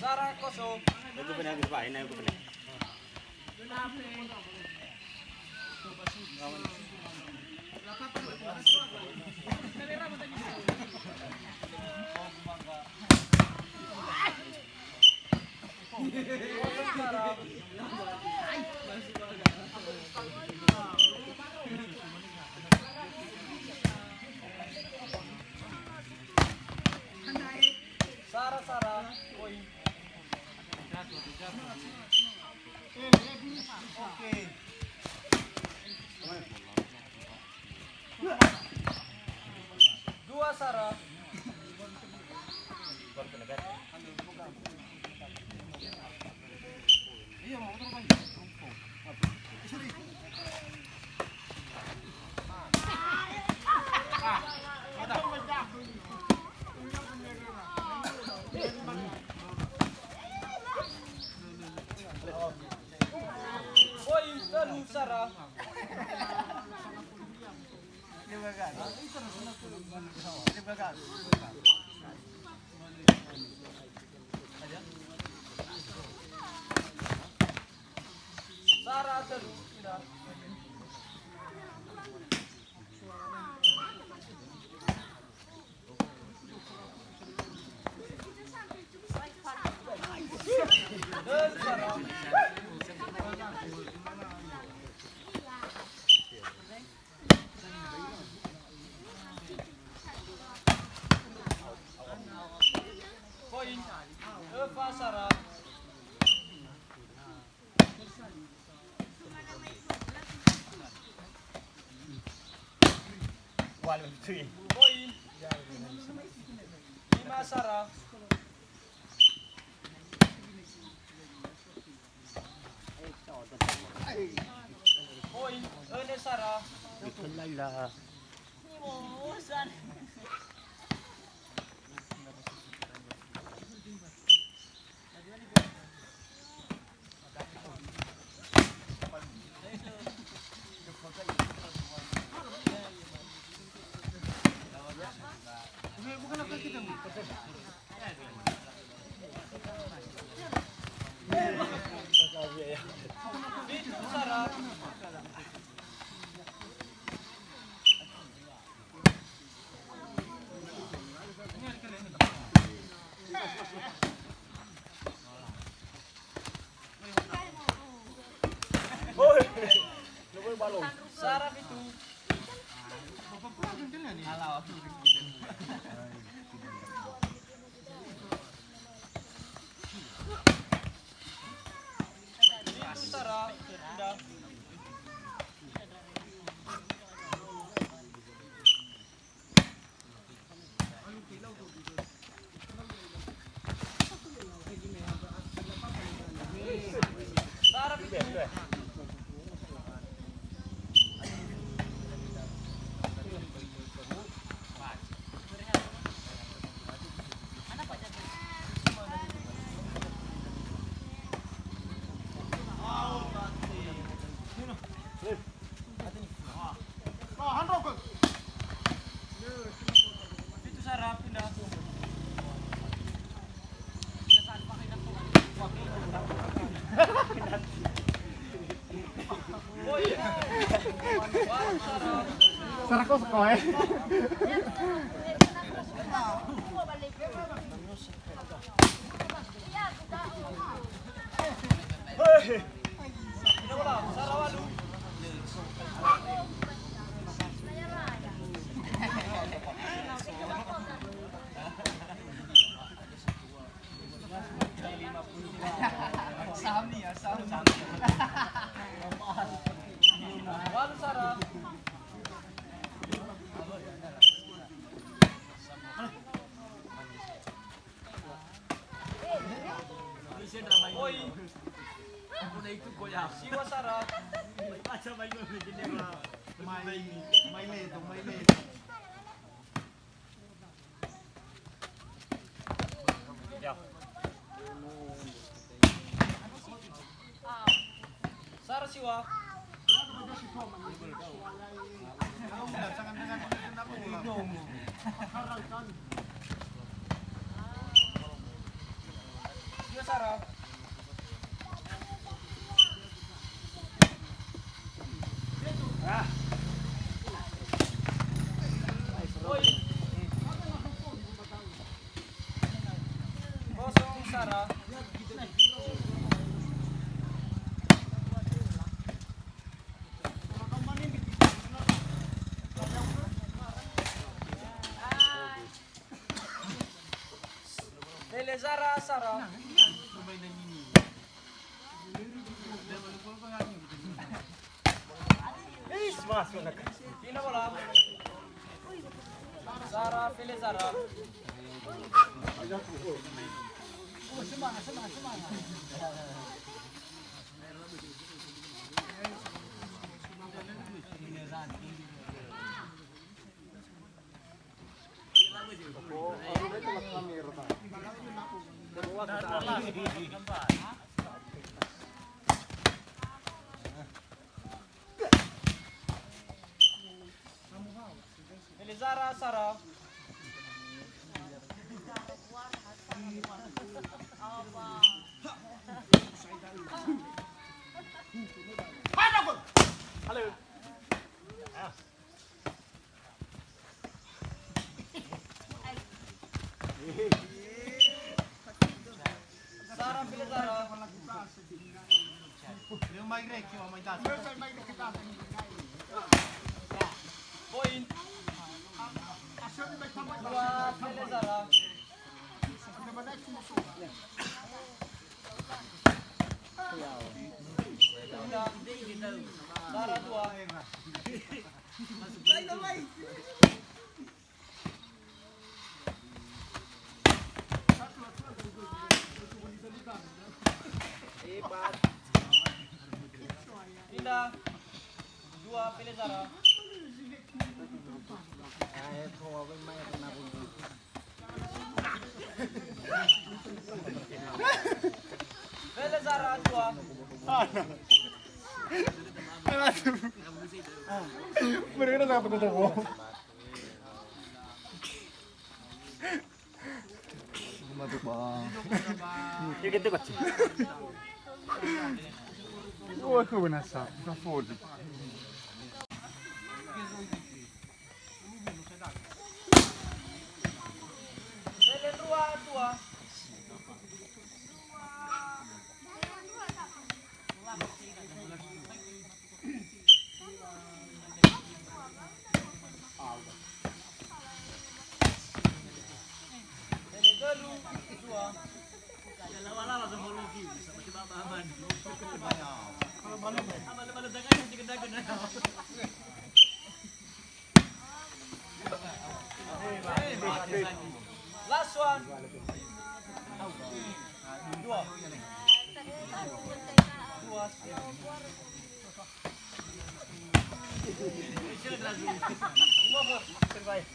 Sarah kosong. Itu benar Pak, ini aku benar. Sarah, poin. Oke. Dua Sarah. Iya mau terus. Poin telu Sarah. Sarah telu tidak. Sarah. Poin. Eva Sarah. Poin. 5 Sarah. Poin. Ene Sarah. Itu Sarah. Sarah itu. Itu Sarah. Udah. Sarah itu. Itu Sarah pindah. Poin. Sarah. Sarah kok sekolah? Sarah Walu. Walu Sarah. Poin. Siwa Sarah. Sara siwa. Siwa Sara. Oi. Kosong Sara. Lele Zara Sara. Pina bola. Zara, Fele Zara. Fele Zara Sara. Sara, Fele Zara. Point. Dua, Fele Zara. Pindah. Zara dua. Pindah. Dua, Fele Zara. Fele Zara dua. Mereka sangat ketemu. Masuk bang. Yung ganito kotse. Wah, kau benar sah. Kau fold. Fele dua. Fele Galuh dua. Last one. Dua. Dua. Terbaik.